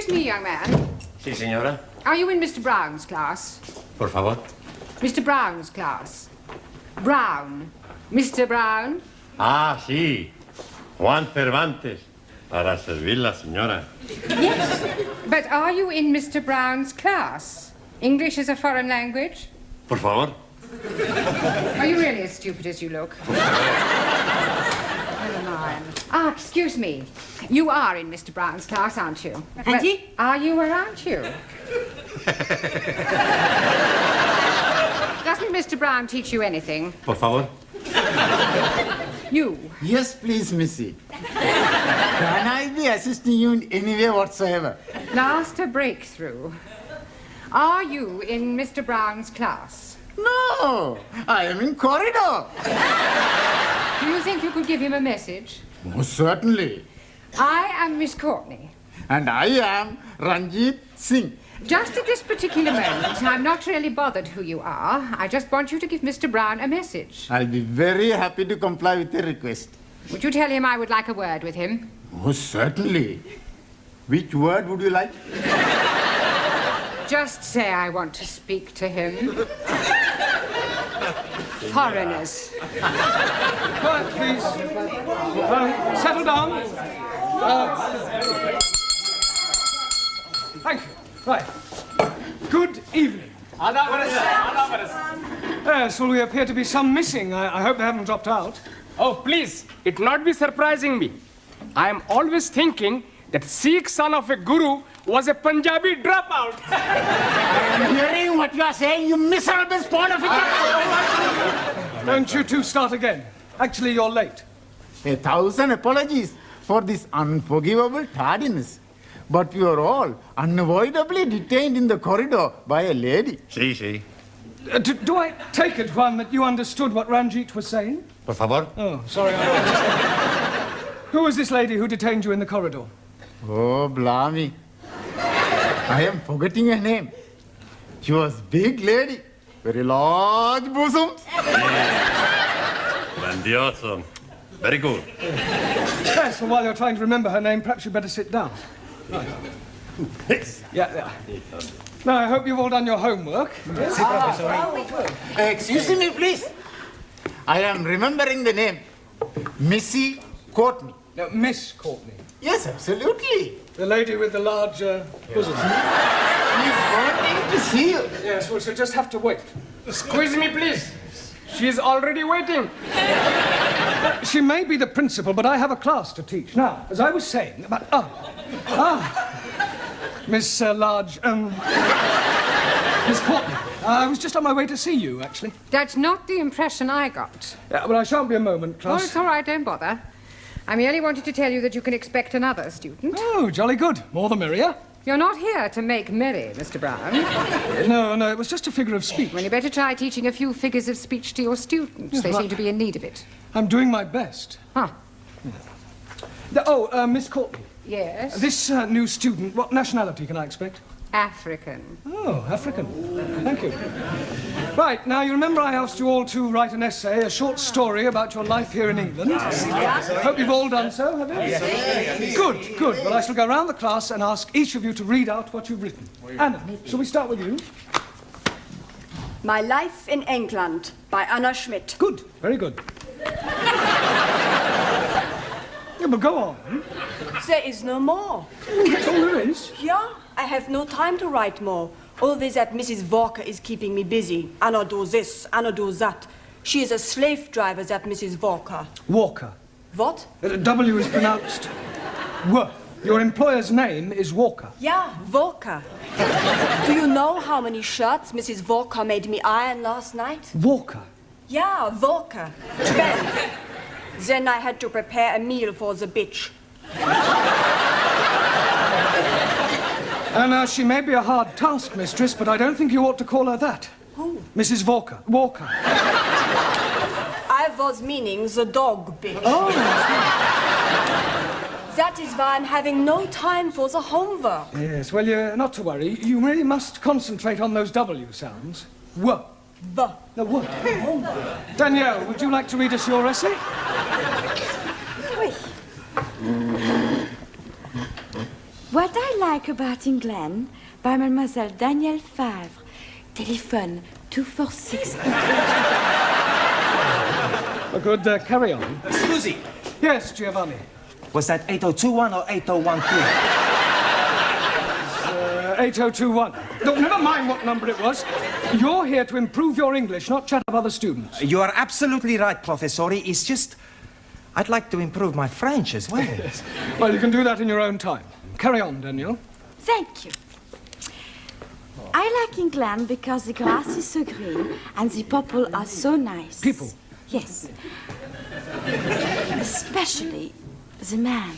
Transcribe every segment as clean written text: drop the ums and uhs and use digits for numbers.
Excuse me, young man. Sí, señora. Are you in Mr. Brown's class? Por favor. Mr. Brown's class. Brown. Mr. Brown? Ah, sí. Juan Cervantes. Para servirla, señora. Yes. But are you in Mr. Brown's class? English is a foreign language? Por favor. Are you really as stupid as you look? Never mind. Ah, excuse me. You are in Mr. Brown's class, aren't you? Auntie? Are you or aren't you? Doesn't Mr. Brown teach you anything? Por favor. You? Yes, please, Missy. Can I be assisting you in any way whatsoever? Last a breakthrough. Are you in Mr. Brown's class? No, I am in corridor. Do you think you could give him a message? Most certainly. I am Miss Courtney. And I am Ranjit Singh. Just at this particular moment, I'm not really bothered who you are. I just want you to give Mr. Brown a message. I'll be very happy to comply with the request. Would you tell him I would like a word with him? Most certainly. Which word would you like? Just say I want to speak to him. Foreigners. Quiet, please. Settle down. Thank you. Right. Good evening. Yes, well, we appear to be some missing. I hope they haven't dropped out. Oh, please, it not be surprising me. I am always thinking that Sikh son of a guru was a Punjabi dropout. I'm hearing what you are saying, you miserable spawn of a... Don't you two start again. Actually, you're late. 1,000 apologies for this unforgivable tardiness. But we are all unavoidably detained in the corridor by a lady. Sí, sí. Do I take it, Juan, that you understood what Ranjit was saying? Por favor. Oh, sorry. Who was this lady who detained you in the corridor? Oh, blimey. I am forgetting her name. She was big lady, very large bosoms. Grandioso. Very good. Yes, well, while you're trying to remember her name, perhaps you'd better sit down. Yes. Yeah. Now, I hope you've all done your homework. Yes. Excuse me, please. I am remembering the name. Missy Courtney. No, Miss Courtney. Yes, absolutely. The lady with the large bosom. She's wanting to see you. Yes, well, she'll just have to wait. Squeeze me, please. She's already waiting. She may be the principal, but I have a class to teach. Now, as I was saying about... Miss Miss Courtney. I was just on my way to see you, actually. That's not the impression I got. Yeah, well, I shan't be a moment, class. Oh, it's all right, don't bother. I merely wanted to tell you that you can expect another student. Oh, jolly good. More the merrier. You're not here to make merry, Mr. Brown. No, it was just a figure of speech. Well, you better try teaching a few figures of speech to your students. Yes, they right. seem to be in need of it. I'm doing my best. Huh. Miss Courtney. Yes? This new student, what nationality can I expect? African. Oh, African. Thank you. Right, now you remember I asked you all to write an essay, a short story about your life here in England. Hope you've all done so, have you? Yes. Good. Well, I shall go round the class and ask each of you to read out what you've written. Anna, shall we start with you? My Life in England by Anna Schmidt. Good, very good. Yeah, but go on. There is no more. That's all there is. Yeah, I have no time to write more. Always that Mrs. Walker is keeping me busy. Anna do this, Anna do that. She is a slave driver, that Mrs. Walker. Walker. What? W is pronounced W. Your employer's name is Walker. Yeah, Walker. Do you know how many shirts Mrs. Walker made me iron last night? Walker? Yeah, Walker. 12. Then I had to prepare a meal for the bitch. And she may be a hard taskmistress, but I don't think you ought to call her that. Who? Mrs. Walker. Walker. I was meaning the dog bitch. Oh. That is why I'm having no time for the homework. Yes, well, you're not to worry. You really must concentrate on those W sounds. W. The. No, what? Danielle, would you like to read us your essay? Oui. What I like about England by Mademoiselle Danielle Favre. Telephone 246. Good, carry on. Susie, Yes, Giovanni. was that 8021 or 8012? 8021. Look, never mind what number it was. You're here to improve your English, not chat up other students. You are absolutely right, Professori. It's just, I'd like to improve my French as well. Well, you can do that in your own time. Carry on, Daniel. Thank you. I like England because the grass is so green and the people are so nice. People? Yes. Especially the man.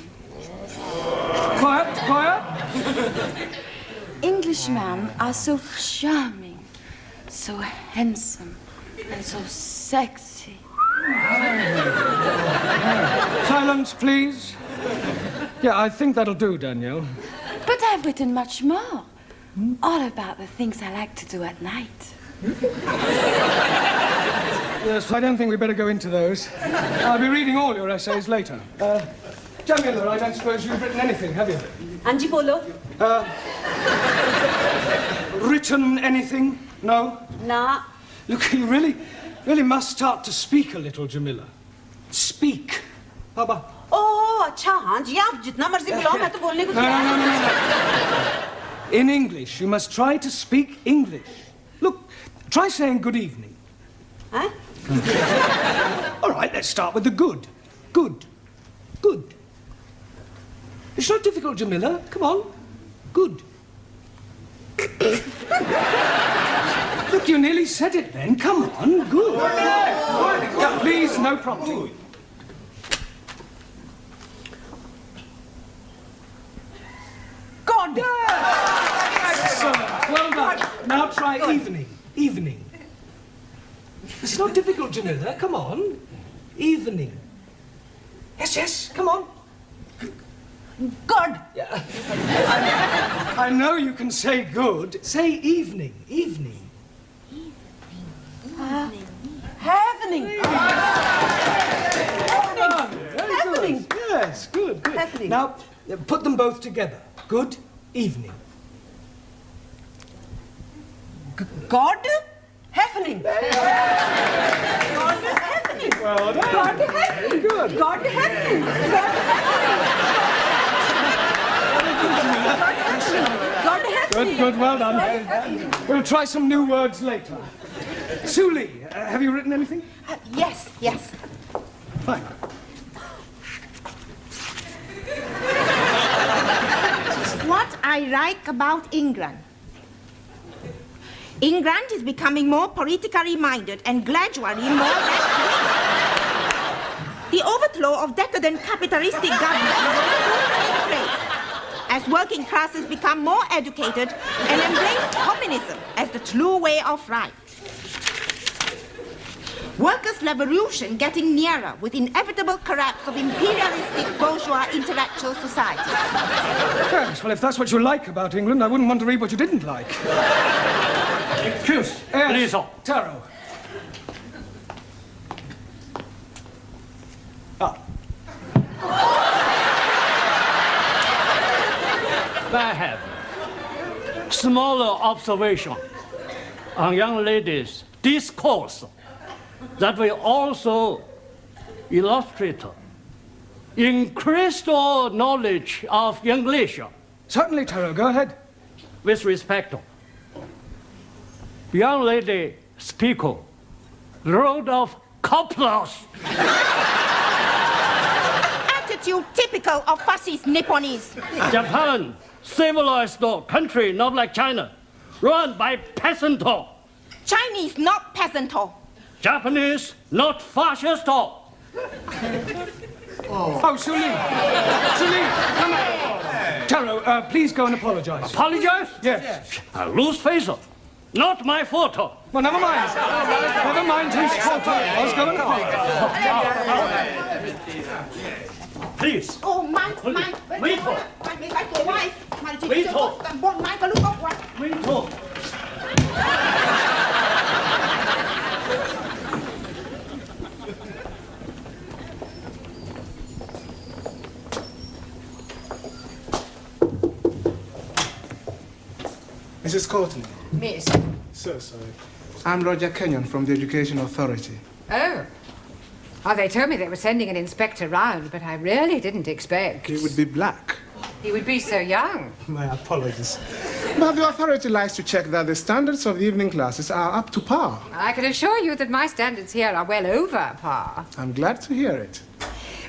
Quiet, quiet. Englishmen are so charming, so handsome, and so sexy. Silence, please. Yeah, I think that'll do, Danielle. But I've written much more. All about the things I like to do at night. Yes, I don't think we better go into those. I'll be reading all your essays later. Jamila, I don't suppose you've written anything, have you? Angie Polo? Written anything? No? Nah. Look, you really must start to speak a little, Jamila. Speak. Baba. Oh, अच्छा हाँ जी आप जितना मर्जी बुलाओ मैं तो बोलने को No. In English, you must try to speak English. Look, try saying good evening. Huh? All right, let's start with the good. Good. Good. It's not difficult, Jamila. Come on. Good. Look, you nearly said it then. Come on. Good. Yeah, please, no prompting. God. Excellent. Well done. Now try evening. Evening. It's not difficult, Jamila. Come on. Evening. Yes, come on. God. I know you can say good. Say evening. Evening. Happening. Happening. Yes, good. Happening. Now, put them both together. Good evening. God. Happening. God happening. Well done. God happening. Good. God happening. God happening. Good, well done. We'll try some new words later. Suli, have you written anything? Yes. Fine. What I like about England. England is becoming more politically minded and gradually more left-wing. The overthrow of decadent capitalistic government will soon take place as working classes become more educated and embrace communism as the true way of life. Workers' revolution getting nearer with inevitable collapse of imperialistic bourgeois intellectual society. Yes, well, if that's what you like about England, I wouldn't want to read what you didn't like. Excuse, Yes, please. Taro. I have smaller observation on young ladies' discourse that will also illustrate increased knowledge of English. Certainly, Taro, go ahead. With respect, young lady speaker wrote of couples. Attitude typical of fascist Nipponese. Japan, civilized country, not like China, run by peasant. Chinese, not peasant. Japanese, not fascist. Oh, Suli, come on. Taro, please go and apologize. Apologize? Yes. I lose face. Not my fault. Well, never mind. Never mind whose fault it was. Go and apologize. Please. Oh, my. Wait. Mrs. Courtney. Miss. So sorry. I'm Roger Kenyon from the Education Authority. Oh. Oh, they told me they were sending an inspector round, but I really didn't expect. He would be black. He would be so young. My apologies. But the authority likes to check that the standards of the evening classes are up to par. I can assure you that my standards here are well over par. I'm glad to hear it.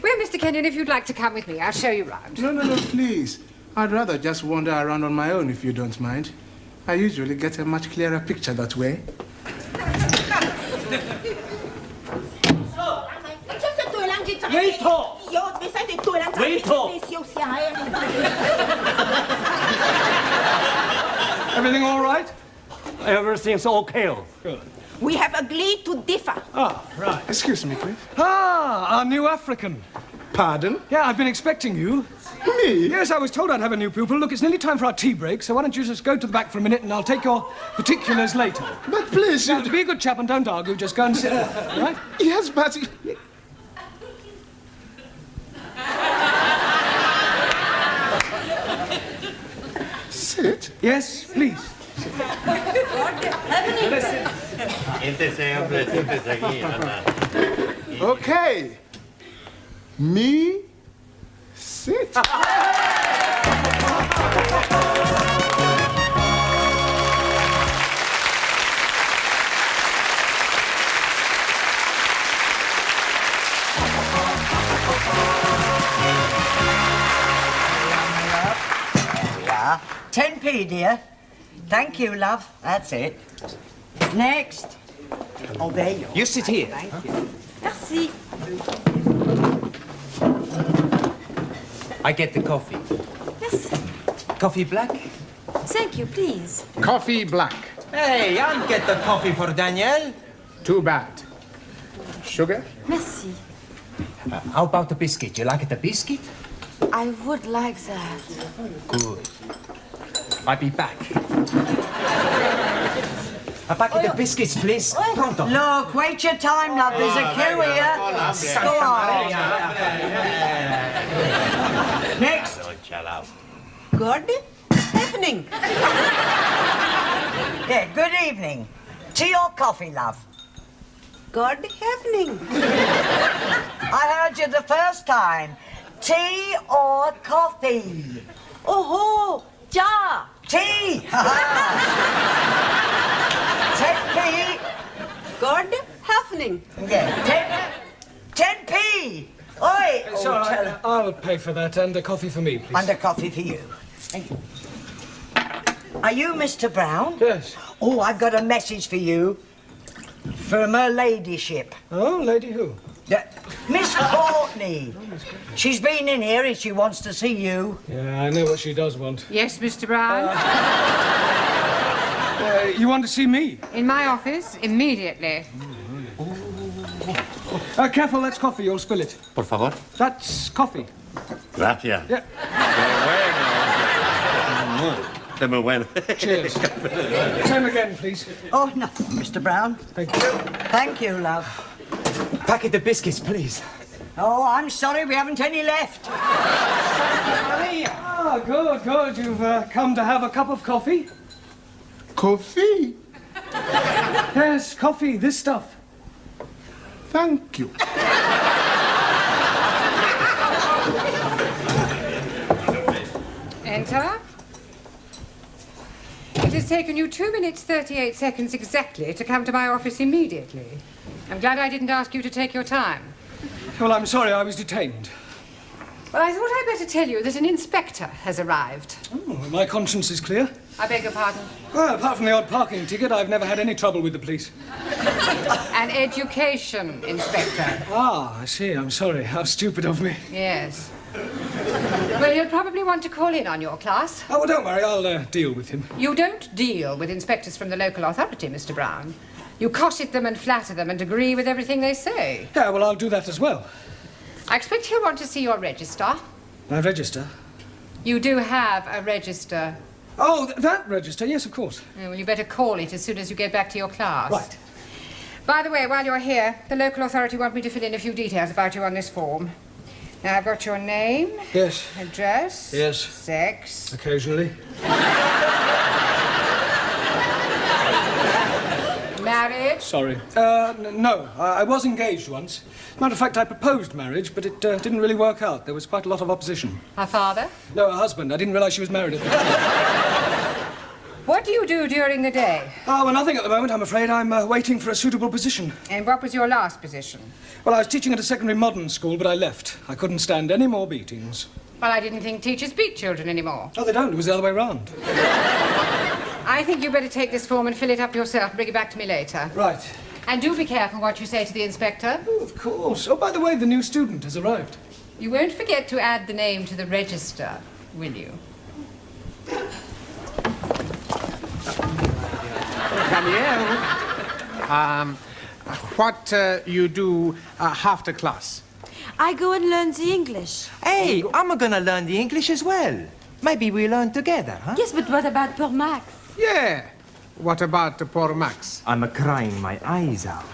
Well, Mr. Kenyon, if you'd like to come with me, I'll show you round. No, please. I'd rather just wander around on my own if you don't mind. I usually get a much clearer picture that way. Wait talk. Wait talk. Everything all right? Everything's okay. Good. We have agreed to differ. Ah, right. Excuse me, please. Ah, our new African. Pardon? Yeah, I've been expecting you. Me? Yes, I was told I'd have a new pupil. Look, it's nearly time for our tea break, so why don't you just go to the back for a minute and I'll take your particulars later. But please, now, to be a good chap and don't argue, just go and sit there, right? Yes, but... Sit? Yes, please. Okay. Me, sit. Yeah. 10p, dear. Thank you, love. That's it. Next. Oh, there you are. You sit here. Thank you. Merci. I get the coffee. Yes. Coffee black? Thank you, please. Coffee black. Hey, I'll get the coffee for Danielle. Too bad. Sugar? Merci. How about the biscuit? You like the biscuit? I would like that. Good. I'll be back. A packet of biscuits, please. Pronto. Look, wait your time, love. There's a queue here. Go on. Next. Good evening. Yeah, good evening. Tea or coffee, love? Good evening. I heard you the first time. Tea or coffee? Oh, ja. Tea! 10p. Good evening. Yeah, 10p. Oi! So I'll pay for that and a coffee for me, please. And a coffee for you. Thank you. Are you Mr. Brown? Yes. Oh, I've got a message for you. From her ladyship. Oh, lady who? Miss Courtney. She's been in here and she wants to see you. Yeah, I know what she does want. Yes, Mr. Brown? You want to see me? In my office, immediately. Careful, that's coffee. You'll spill it. Por favor. That's coffee. Gracias. Yeah. De muy bueno. Cheers. Same again, please. Oh, nothing, Mr. Brown. Thank you. Thank you, love. Packet of biscuits, please. Oh, I'm sorry, we haven't any left. Ah, good, good. You've come to have a cup of coffee? Coffee? Yes, coffee, this stuff. Thank you. Enter. It has taken you 2 minutes, 38 seconds exactly to come to my office immediately. I'm glad I didn't ask you to take your time. Well, I'm sorry, I was detained. Well, I thought I'd better tell you that an inspector has arrived. Oh, my conscience is clear. I beg your pardon? Well, apart from the odd parking ticket, I've never had any trouble with the police. An education inspector. Ah, I see. I'm sorry. How stupid of me. Yes. Well, he'll probably want to call in on your class. Oh, well, don't worry. I'll deal with him. You don't deal with inspectors from the local authority, Mr. Brown. You cosset them and flatter them and agree with everything they say. Yeah, well, I'll do that as well. I expect he'll want to see your register. My register? You do have a register. Oh, that register? Yes, of course. Well, you better call it as soon as you get back to your class. Right. By the way, while you're here, the local authority want me to fill in a few details about you on this form. Now, I've got your name. Yes. Address. Yes. Sex. Occasionally. married? Sorry. No, I was engaged once. Matter of fact, I proposed marriage, but it didn't really work out. There was quite a lot of opposition. Her father? No, her husband. I didn't realise she was married at the time. What do you do during the day? Oh, well, nothing at the moment, I'm afraid. I'm waiting for a suitable position. And what was your last position? Well, I was teaching at a secondary modern school, but I left. I couldn't stand any more beatings. Well, I didn't think teachers beat children anymore. Oh, they don't. It was the other way round. I think you better take this form and fill it up yourself and bring it back to me later. Right. And do be careful what you say to the inspector. Oh, of course. Oh, by the way, the new student has arrived. You won't forget to add the name to the register, will you? Danielle, what you do after class? I go and learn the English. Hey, I'm gonna learn the English as well. Maybe we learn together, huh? Yes, but what about poor Max? Yeah. What about poor Max? I'm crying my eyes out.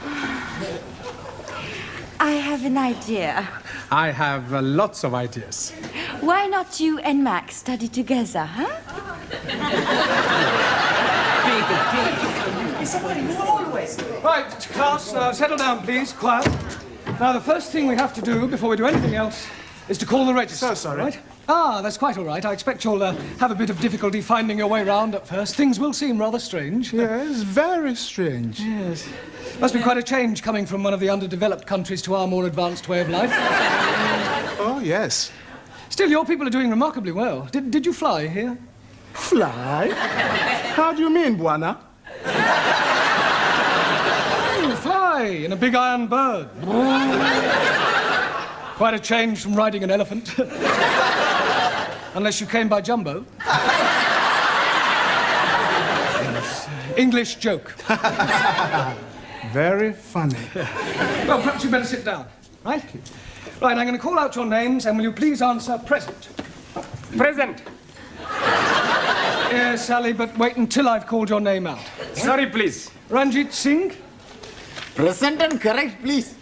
I have an idea. I have lots of ideas. Why not you and Max study together, huh? Right, class, settle down, please. Quiet. Now, the first thing we have to do before we do anything else is to call the register. So sorry. Right? Ah, that's quite all right. I expect you'll have a bit of difficulty finding your way round at first. Things will seem rather strange. Yes, very strange. Yes. Must be quite a change coming from one of the underdeveloped countries to our more advanced way of life. Oh, yes. Still, your people are doing remarkably well. Did you fly here? Fly? How do you mean, Buana? Fly in a big iron bird. Quite a change from riding an elephant. Unless you came by jumbo. Yes. English joke. Very funny. Well, perhaps you better sit down, right? Right, I'm going to call out your names, and will you please answer present? Present. Yes, Sally, but wait until I've called your name out. Sorry, please. Ranjit Singh? Present and correct, please.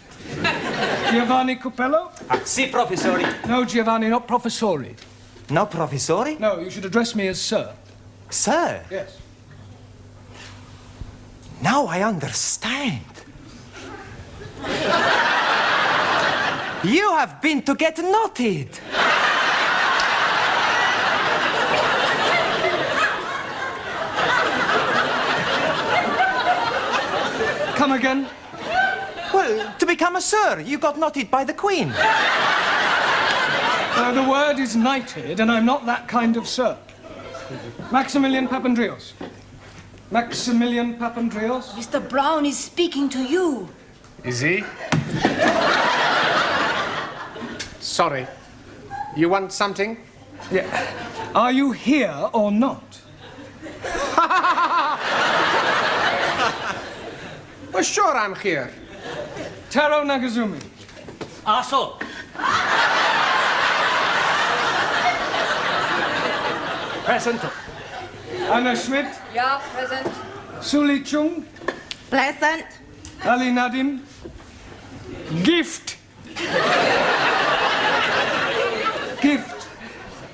Giovanni Cupello? Si, professori. No, Giovanni, not professori. No, professori? No, you should address me as sir. Sir? Yes. Now I understand. You have been to get knotted. Come again? Well, to become a sir, you got knotted by the Queen. The word is knighted, and I'm not that kind of sir. Maximilian Papandreous. Maximilian Papandreous? Mr. Brown is speaking to you. Is he? Sorry. You want something? Yeah. Are you here or not? Well, sure I'm here. Taro Nagazumi. Also, Present. Anna Schmidt. Yeah, present. Suli Chung. Pleasant. Ali Nadim. Gift. Gift.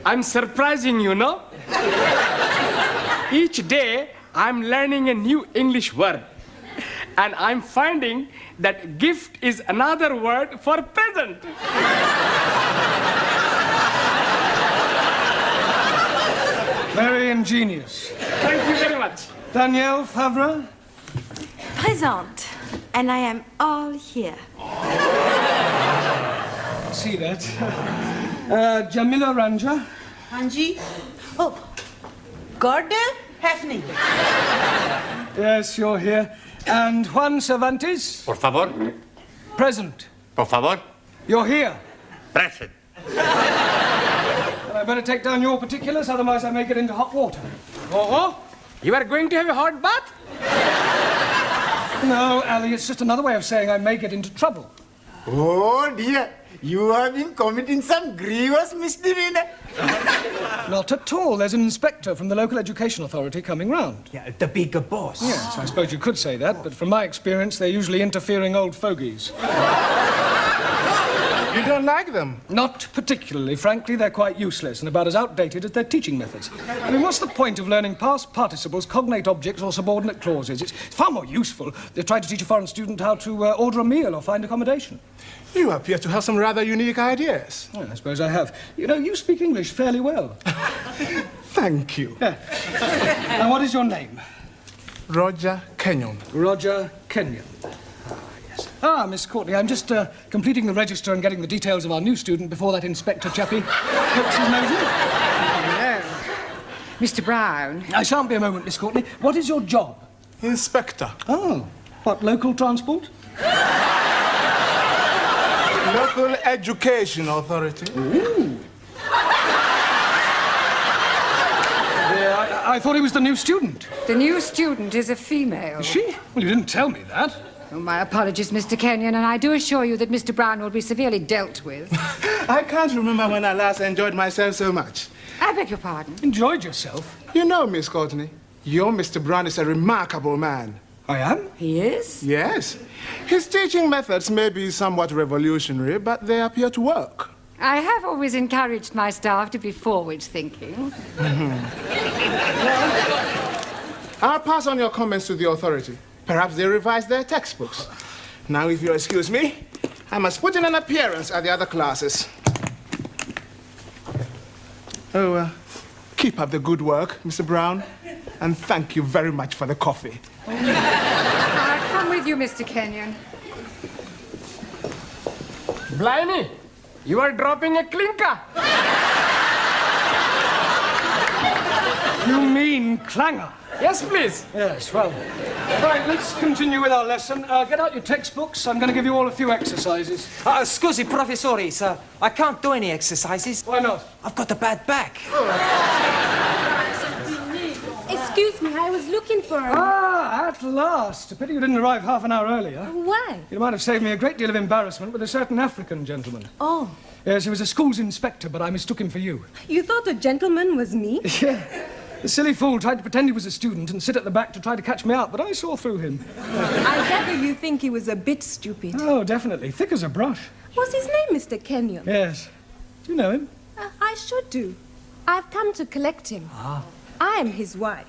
I'm surprising you, no? Each day, I'm learning a new English word. And I'm finding that gift is another word for present. Very ingenious. Thank you very much. Danielle Favre. Present. And I am all here. See that. Jamila Ranja. Anji? Oh, Gordon Hafning. Yes, you're here. And Juan Cervantes. Por favor. Present. Por favor. You're here. Present. And I better take down your particulars, otherwise I may get into hot water. Oh, you are going to have a hot bath? No, Ali, it's just another way of saying I may get into trouble. Oh dear, you have been committing some grievous misdemeanor. Not at all. There's an inspector from the local education authority coming round. Yeah, the bigger boss. Yes, I suppose you could say that, but from my experience, they're usually interfering old fogies. You don't like them? Not particularly. Frankly, they're quite useless and about as outdated as their teaching methods. I mean, what's the point of learning past participles, cognate objects, or subordinate clauses? It's far more useful than trying to teach a foreign student how to order a meal or find accommodation. You appear to have some rather unique ideas. Well, I suppose I have. You know, you speak English fairly well. Thank you. Yeah. And what is your name? Roger Kenyon. Roger Kenyon. Miss Courtney, I'm just completing the register and getting the details of our new student before that inspector chappie pokes his nose in. No. Mr. Brown. I shan't be a moment, Miss Courtney. What is your job? Inspector. Oh, what, local transport? Local Education Authority. Ooh. I thought he was the new student. The new student is a female. Is she? Well, you didn't tell me that. Oh, my apologies, Mr. Kenyon, and I do assure you that Mr. Brown will be severely dealt with. I can't remember when I last enjoyed myself so much. I beg your pardon? Enjoyed yourself? You know, Miss Courtney, your Mr. Brown is a remarkable man. I am? He is? Yes. His teaching methods may be somewhat revolutionary, but they appear to work. I have always encouraged my staff to be forward-thinking. I'll pass on your comments to the authority. Perhaps they revise their textbooks. Now, if you'll excuse me, I must put in an appearance at the other classes. Oh, keep up the good work, Mr. Brown, and thank you very much for the coffee. I'll come with you, Mr. Kenyon. Blimey, you are dropping a clinker. You mean clanger? Yes, please. Yes, well. Right, let's continue with our lesson. Get out your textbooks. I'm going to give you all a few exercises. Scusi, professori, sir. I can't do any exercises. Why not? I've got a bad back. Excuse me, I was looking for him. Ah, at last. A pity you didn't arrive half an hour earlier. Why? You might have saved me a great deal of embarrassment with a certain African gentleman. Oh. Yes, he was a school's inspector, but I mistook him for you. You thought a gentleman was me? Yeah. The silly fool tried to pretend he was a student and sit at the back to try to catch me out, but I saw through him. I gather you think he was a bit stupid. Oh, definitely. Thick as a brush. What's his name, Mr. Kenyon? Yes. Do you know him? I should do. I've come to collect him. Ah. I'm his wife.